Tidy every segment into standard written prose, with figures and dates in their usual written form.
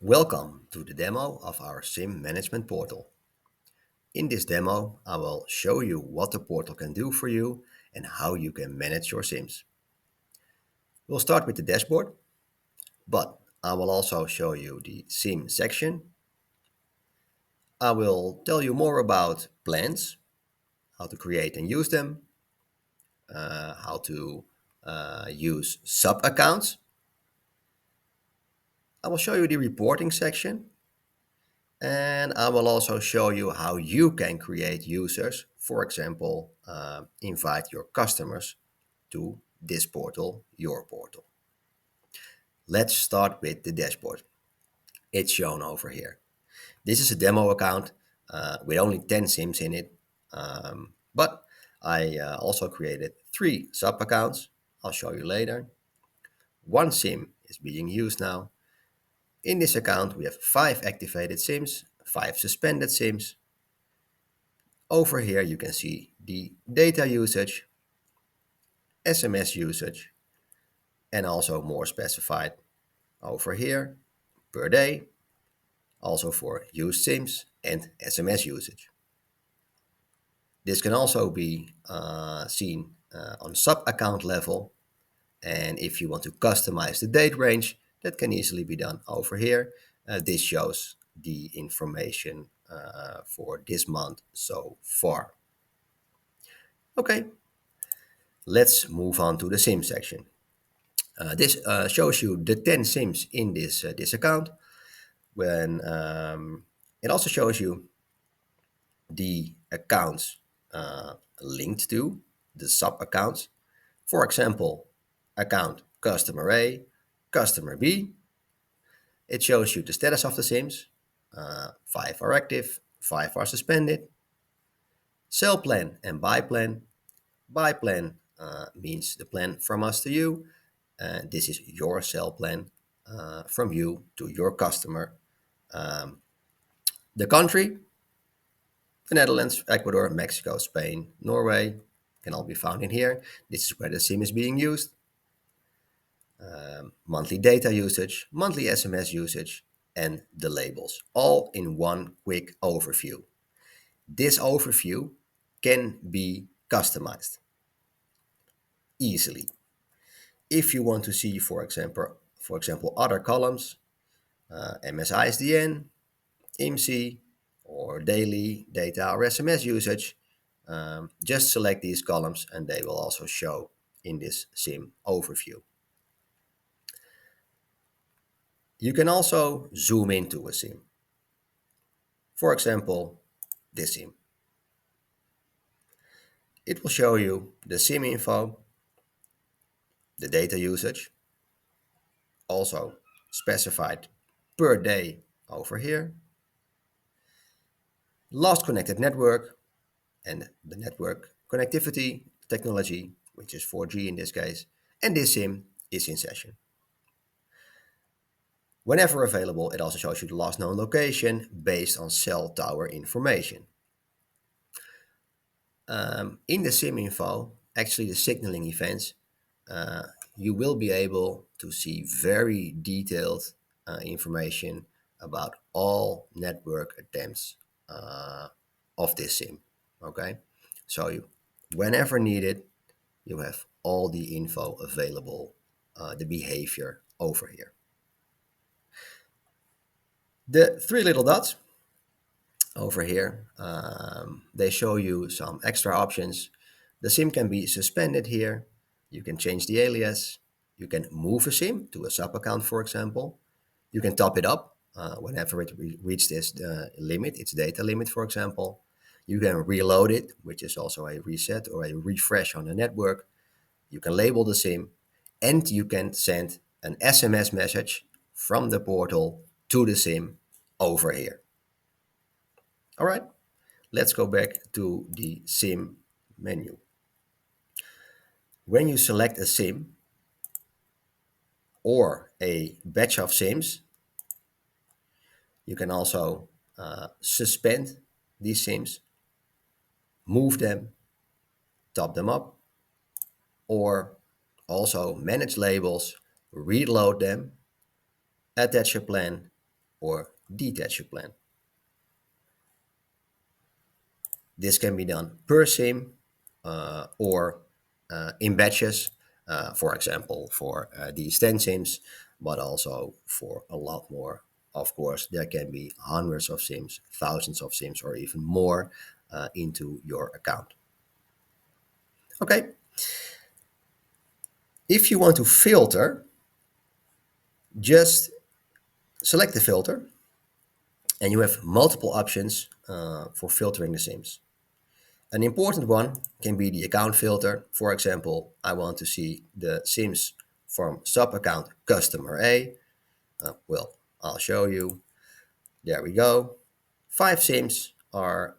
Welcome to the demo of our SIM management portal. In this demo, I will show you what the portal can do for you and how you can manage your SIMs. We'll start with the dashboard, but I will also show you the SIM section. I will tell you more about plans, how to create and use them, how to use sub-accounts. I will show you the reporting section, and I will also show you how you can create users, for example, invite your customers to this portal, your portal. Let's start with the dashboard. It's shown over here. This is a demo account with only 10 SIMs in it, but I also created 3 sub-accounts. I'll show you later. 1 SIM is being used now. In this account, we have 5 activated SIMs, 5 suspended SIMs. Over here, you can see the data usage, SMS usage, and also more specified over here per day, also for used SIMs and SMS usage. This can also be seen on sub-account level, and if you want to customize the date range, that can easily be done over here. This shows the information for this month so far. Okay, let's move on to the SIM section. This shows you the 10 SIMs in this account. When it also shows you the accounts linked to the sub accounts. For example, account customer A, customer B. It shows you the status of the SIMs. 5 are active, 5 are suspended. Sell plan and buy plan. Buy plan means the plan from us to you. This is your sell plan from you to your customer. The country, the Netherlands, Ecuador, Mexico, Spain, Norway, can all be found in here. This is where the SIM is being used. Monthly data usage, monthly SMS usage, and the labels, all in one quick overview. This overview can be customized easily. If you want to see, for example, other columns, MSISDN, IMSI, or daily data or SMS usage, just select these columns and they will also show in this SIM overview. You can also zoom into a SIM. For example, this SIM. It will show you the SIM info, the data usage, also specified per day over here, last connected network, and the network connectivity technology, which is 4G in this case, and this SIM is in session. Whenever available, it also shows you the last known location based on cell tower information. In the SIM info, actually the signaling events, you will be able to see very detailed information about all network attempts of this SIM. Okay, so whenever needed, you have all the info available, the behavior over here. The 3 little dots over here, they show you some extra options. The SIM can be suspended here. You can change the alias. You can move a SIM to a sub-account, for example. You can top it up whenever it reaches this limit, its data limit, for example. You can reload it, which is also a reset or a refresh on the network. You can label the SIM, and you can send an SMS message from the portal to the SIM over here. All right, let's go back to the SIM menu. When you select a SIM or a batch of SIMs, you can also suspend these SIMs, move them, top them up, or also manage labels, reload them, attach a plan, or detach your plan. This can be done per SIM or in batches, for example, for these 10 SIMs, but also for a lot more. Of course, there can be hundreds of SIMs, thousands of SIMs, or even more into your account. Okay, if you want to filter, just select the filter and you have multiple options for filtering the SIMs. An important one can be the account filter. For example, I want to see the SIMs from sub-account customer A. Well, I'll show you. There we go. 5 SIMs are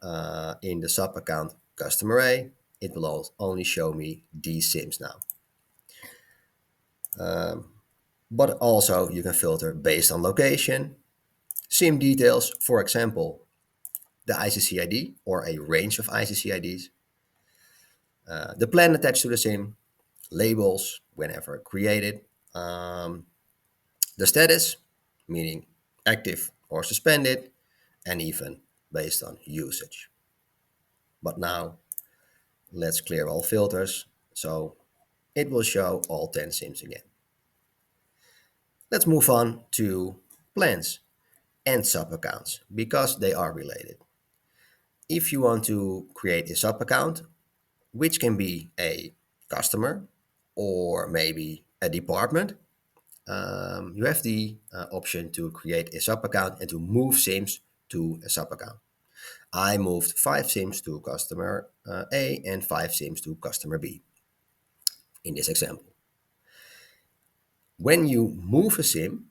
in the sub-account customer A. It will only show me these SIMs now. But also you can filter based on location, SIM details, for example, the ICC ID or a range of ICC IDs, the plan attached to the SIM, labels whenever created, the status, meaning active or suspended, and even based on usage. But now let's clear all filters so it will show all 10 SIMs again. Let's move on to plans and sub-accounts because they are related. If you want to create a sub-account, which can be a customer or maybe a department, you have the option to create a sub-account and to move SIMs to a sub-account. I moved 5 SIMs to customer A and 5 SIMs to customer B in this example. When you move a SIM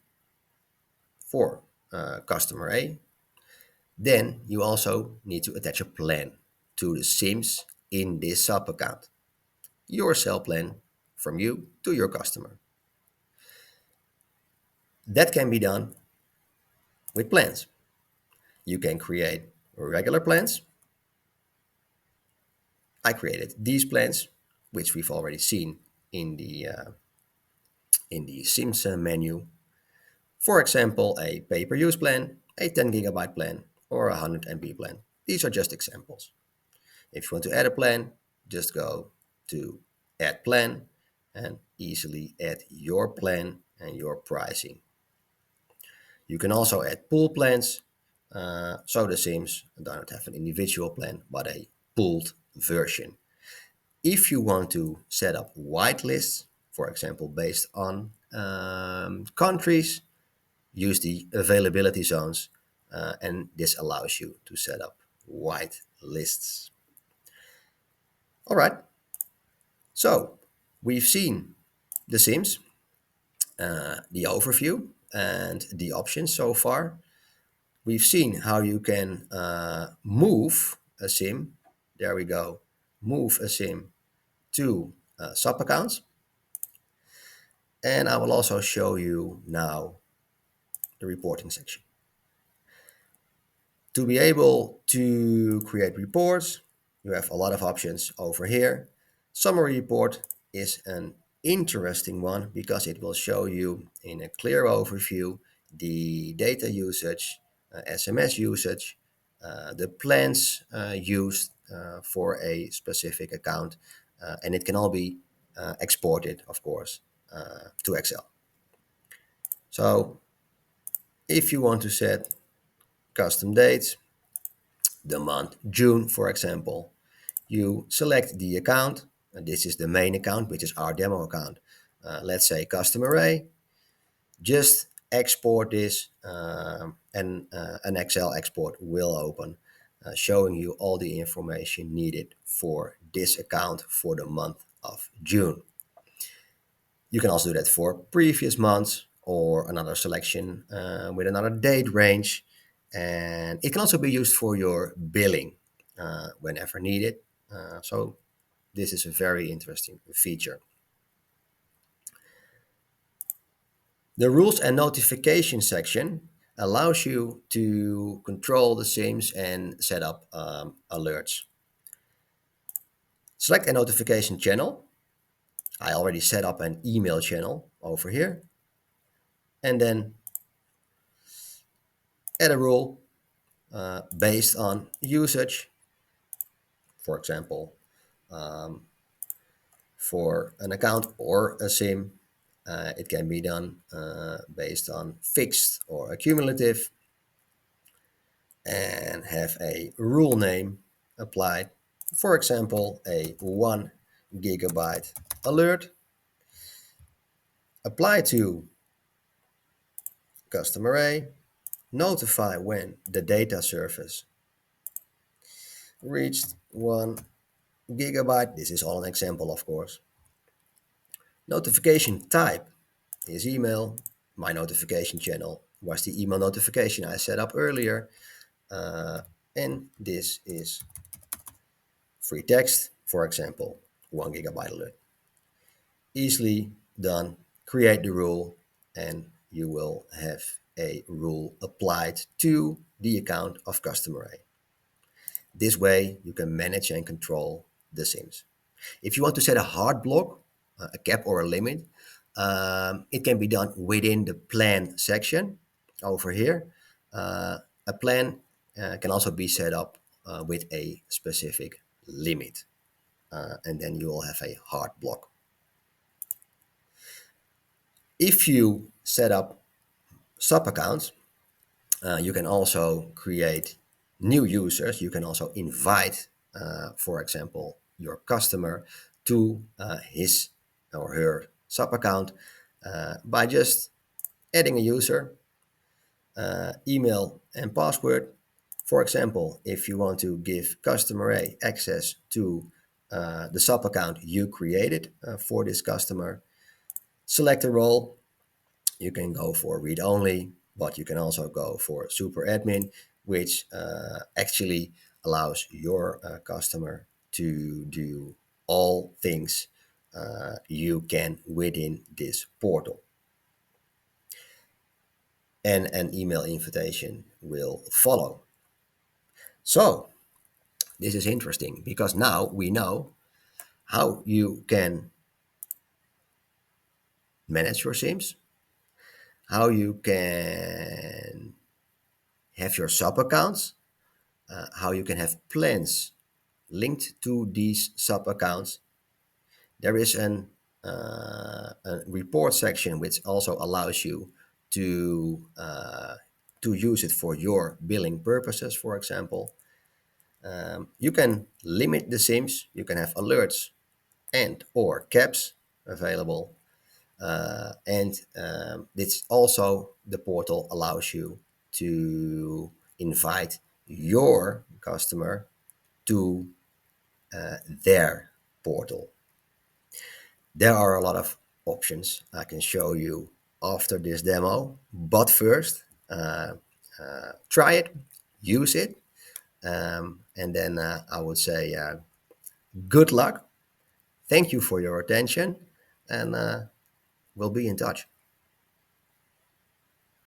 for customer A, then you also need to attach a plan to the SIMs in this sub-account. Your cell plan from you to your customer. That can be done with plans. You can create regular plans. I created these plans, which we've already seen in the SIMs menu. For example, a pay-per-use plan, a 10 gigabyte plan, or a 100 MB plan. These are just examples. If you want to add a plan, just go to Add Plan and easily add your plan and your pricing. You can also add pool plans, so the SIMs do not have an individual plan, but a pooled version. If you want to set up whitelists, for example, based on countries, use the availability zones, and this allows you to set up white lists. All right, so we've seen the SIMs, the overview, and the options so far. We've seen how you can move a SIM. There we go. Move a SIM to sub-accounts. And I will also show you now the reporting section. To be able to create reports, you have a lot of options over here. Summary report is an interesting one because it will show you in a clear overview the data usage, SMS usage, the plans used for a specific account, and it can all be exported, of course, to Excel. So if you want to set custom dates, the month June, for example, you select the account, and this is the main account, which is our demo account. Let's say customer A. Just export this, and an Excel export will open, showing you all the information needed for this account for the month of June. You can also do that for previous months or another selection with another date range. And it can also be used for your billing whenever needed. So this is a very interesting feature. The rules and notification section allows you to control the SIMs and set up alerts. Select a notification channel. I already set up an email channel over here. And then add a rule based on usage. For example, for an account or a SIM, it can be done based on fixed or accumulative, and have a rule name applied. For example, a 1 GB alert apply to customer A, notify when the data service reached 1 GB. This is all an example, of course. Notification type is email. My notification channel was the email notification I set up earlier. And this is free text, for example, 1 GB alert. Easily done. Create the rule and you will have a rule applied to the account of customer A. This way you can manage and control the SIMs. If you want to set a hard block, a cap or a limit, it can be done within the plan section over here. A plan can also be set up with a specific limit, and then you will have a hard block. If you set up sub-accounts, you can also create new users. You can also invite, for example, your customer to his or her sub-account by just adding a user, email and password. For example, if you want to give customer A access to the sub-account you created for this customer, select a role. You can go for read-only, but you can also go for super admin, which actually allows your customer to do all things you can within this portal. And an email invitation will follow. So this is interesting because now we know how you can manage your SIMs, how you can have your sub accounts, how you can have plans linked to these sub accounts. There is a report section which also allows you to use it for your billing purposes, for example. You can limit the SIMs, you can have alerts and or caps available. And this also, the portal allows you to invite your customer to their portal. There are a lot of options I can show you after this demo, but first try it, use it, and then I would say good luck. Thank you for your attention, and we'll be in touch.